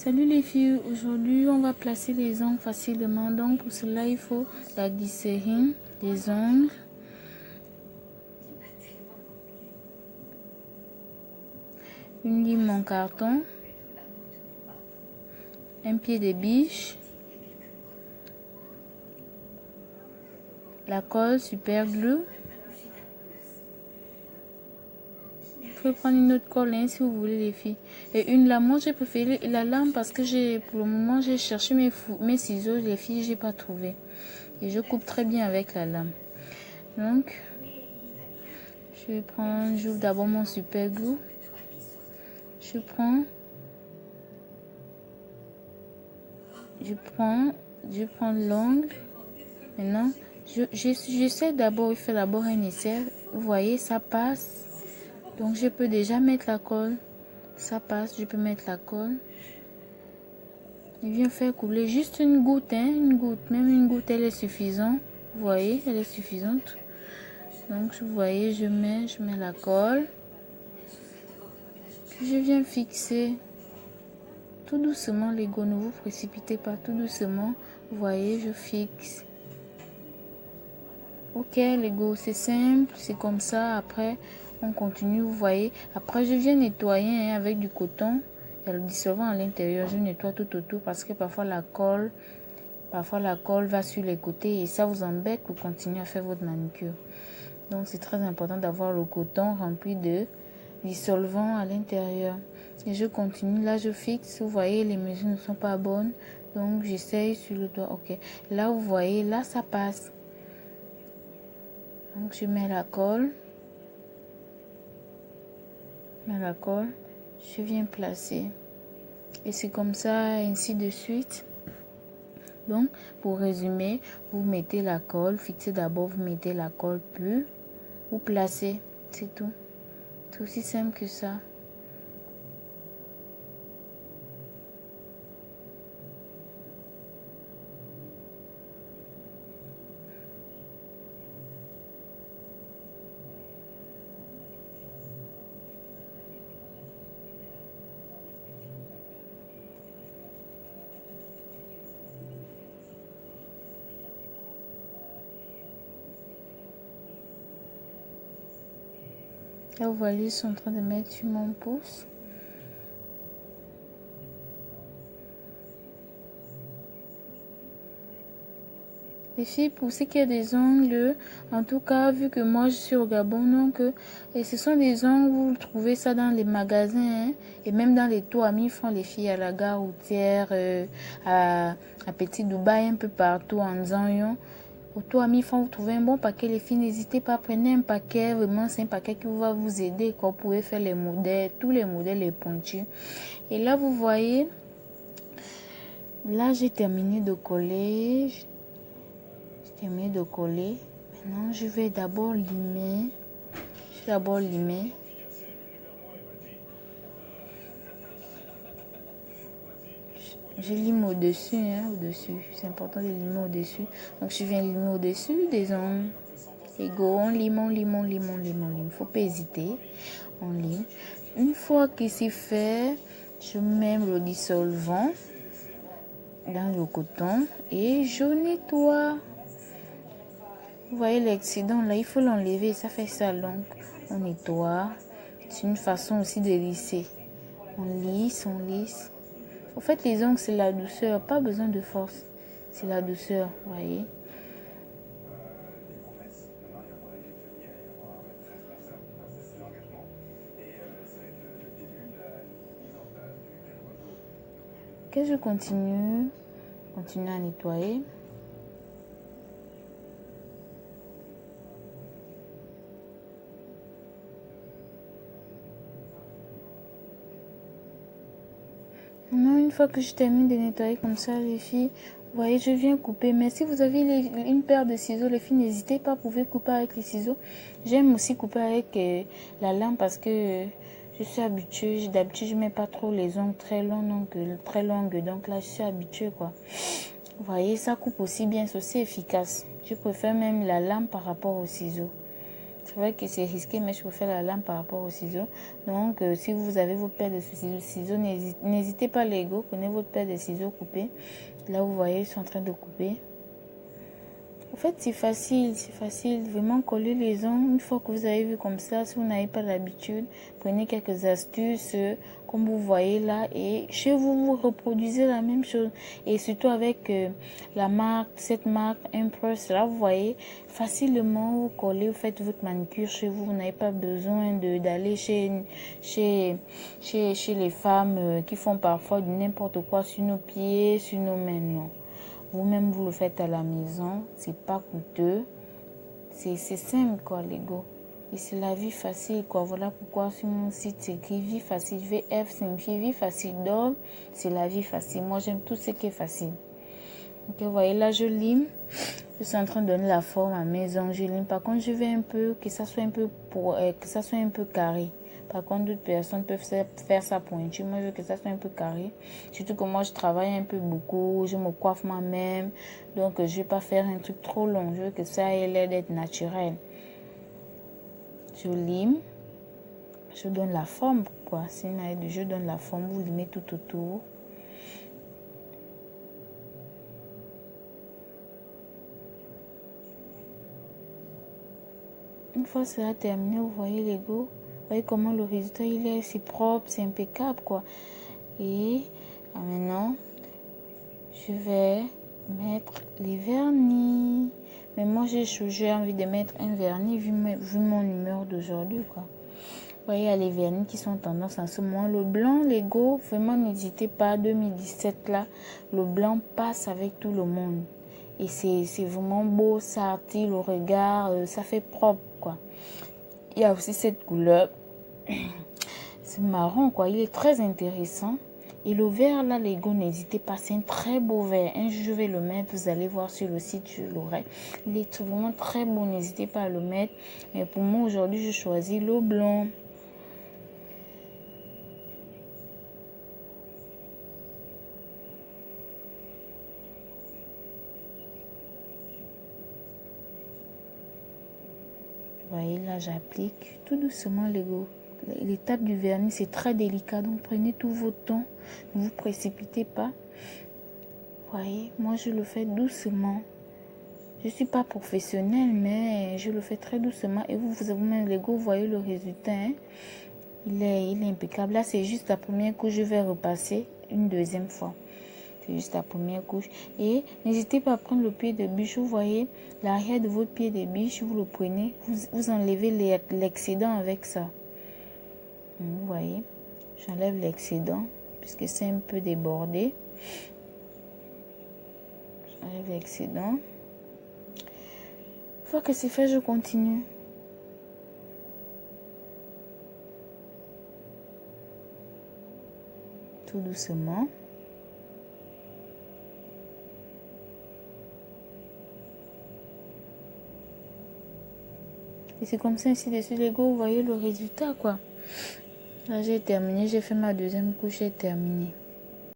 Salut les filles, aujourd'hui on va placer les ongles facilement, donc pour cela il faut la glycérine, des ongles, une lime en carton, un pied de biche, la colle super glue. Vous pouvez prendre une autre colle hein, si vous voulez les filles. Et une lame, moi j'ai préféré la lame parce que pour le moment j'ai cherché mes ciseaux, les filles j'ai pas trouvé. Et je coupe très bien avec la lame. Donc j'ouvre d'abord mon super glue. Je prends l'ongle. Maintenant, j'essaie d'abord, il fait d'abord un essai. Vous voyez, ça passe. Donc, je peux déjà mettre la colle. Ça passe, je peux mettre la colle. Je viens faire couler juste une goutte, hein, une goutte. Même une goutte, elle est suffisante. Vous voyez, elle est suffisante. Donc, vous voyez, je mets la colle. Puis, je viens fixer. Tout doucement, les go, ne vous précipitez pas, tout doucement. Vous voyez, je fixe. Ok, les go, c'est simple, c'est comme ça. Après, on continue, vous voyez. Après, je viens nettoyer hein, avec du coton. Il y a le dissolvant à l'intérieur. Je nettoie tout autour parce que parfois la colle va sur les côtés et ça vous embête pour continuer à faire votre manucure. Donc, c'est très important d'avoir le coton rempli de dissolvant à l'intérieur. Et je continue, là je fixe, vous voyez les mesures ne sont pas bonnes, donc j'essaye sur le doigt, ok. Là vous voyez, là ça passe. Donc je mets la colle, je viens placer. Et c'est comme ça, ainsi de suite. Donc pour résumer, vous mettez la colle, fixez d'abord, vous mettez la colle, puis vous placez, c'est tout. C'est aussi simple que ça. Là, vous voyez, je suis en train de mettre sur mon pouce. Les filles, pour ce qui est des ongles, en tout cas, vu que moi je suis au Gabon, donc, et ce sont des ongles, vous trouvez ça dans les magasins, hein, et même dans les toits amis font les filles à la gare routière, à Petit Dubaï, un peu partout en disant, au toit amis font, vous trouvez un bon paquet, les filles, n'hésitez pas, prenez un paquet, vraiment, c'est un paquet qui va vous aider, quoi. Vous pouvez faire les modèles, tous les modèles, les pointus. Et là, vous voyez, là, j'ai terminé de coller. Maintenant je vais d'abord limer. Je lime au-dessus, hein, c'est important de limer au-dessus. Donc je viens limer au-dessus des ongles. Et go, on lime. Faut pas hésiter, on lime. Une fois que c'est fait, je mets le dissolvant dans le coton et je nettoie. Vous voyez l'excédent là, il faut l'enlever, ça fait ça. Donc on nettoie. C'est une façon aussi de lisser. On lisse. En fait, les ongles c'est la douceur, pas besoin de force. C'est la douceur, vous voyez. Que je continue à nettoyer. Maintenant, une fois que je termine de nettoyer comme ça, les filles, vous voyez, je viens couper. Mais si vous avez une paire de ciseaux, les filles, n'hésitez pas, vous pouvez couper avec les ciseaux. J'aime aussi couper avec la lame parce que je suis habituée. D'habitude, je mets pas trop les ongles très longues. Donc là, je suis habituée, quoi. Vous voyez, ça coupe aussi bien, c'est aussi efficace. Je préfère même la lame par rapport aux ciseaux. C'est vrai que c'est risqué, mais je peux faire la lame par rapport aux ciseaux. Donc, si vous avez votre paire de ciseaux, n'hésitez pas les go. Prenez votre paire de ciseaux coupés. Là, vous voyez, ils sont en train de couper. En fait, c'est facile. Vraiment, coller les ongles. Une fois que vous avez vu comme ça, si vous n'avez pas l'habitude, prenez quelques astuces, comme vous voyez là. Et chez vous, vous reproduisez la même chose. Et surtout avec cette marque Empress, là, vous voyez, facilement, vous collez, vous faites votre manicure chez vous. Vous n'avez pas besoin d'aller chez les femmes qui font parfois n'importe quoi sur nos pieds, sur nos mains, non. Vous-même, vous le faites à la maison. C'est pas coûteux. C'est simple, quoi, les gars. Et c'est la vie facile, quoi. Voilà pourquoi sur mon site, c'est écrit vie facile. VF signifie vie facile. Donc, c'est la vie facile. Moi, j'aime tout ce qui est facile. Ok, vous voyez, là, je lime. Je suis en train de donner la forme à mes ongles. Je lime. Par contre, je veux un peu que ça soit un peu carré. Par contre, d'autres personnes peuvent faire ça pointu. Moi, je veux que ça soit un peu carré. Surtout que moi, je travaille un peu beaucoup. Je me coiffe moi-même. Donc, je ne vais pas faire un truc trop long. Je veux que ça ait l'air d'être naturel. Je lime. Je donne la forme. Quoi. Je donne la forme. Vous limez tout autour. Une fois cela terminé, vous voyez les go. Vous voyez comment le résultat il est, c'est propre, c'est impeccable quoi. Et maintenant, je vais mettre les vernis. Mais moi j'ai envie de mettre un vernis vu mon humeur d'aujourd'hui quoi. Vous voyez, il y a les vernis qui sont tendance en ce moment. Le blanc, les go, vraiment n'hésitez pas. 2017 là, le blanc passe avec tout le monde. Et c'est vraiment beau, ça attire le regard, ça fait propre quoi. Il y a aussi cette couleur, c'est marron quoi, il est très intéressant. Et le vert là les gars, n'hésitez pas, c'est un très beau vert. Un jour je vais le mettre, vous allez voir sur le site, je l'aurai. Il est vraiment très beau, n'hésitez pas à le mettre. Mais pour moi aujourd'hui je choisis le blanc. Vous voyez là j'applique tout doucement les gars. L'étape du vernis c'est très délicat, donc prenez tout votre temps, ne vous précipitez pas. Vous voyez, moi je le fais doucement. Je ne suis pas professionnelle, mais je le fais très doucement. Et vous-même, les gars, vous voyez le résultat. Hein? Il est impeccable. Là, c'est juste la première couche. Je vais repasser une deuxième fois. C'est juste la première couche. Et n'hésitez pas à prendre le pied de biche. Vous voyez l'arrière de votre pied de biche. Vous le prenez. Vous enlevez l'excédent avec ça. Vous voyez. J'enlève l'excédent puisque c'est un peu débordé. J'enlève l'excédent. Une fois que c'est fait, je continue. Tout doucement. Et c'est comme ça, ainsi de suite, les gars, vous voyez le résultat, quoi. Là, j'ai terminé, j'ai fait ma deuxième couche, j'ai terminé.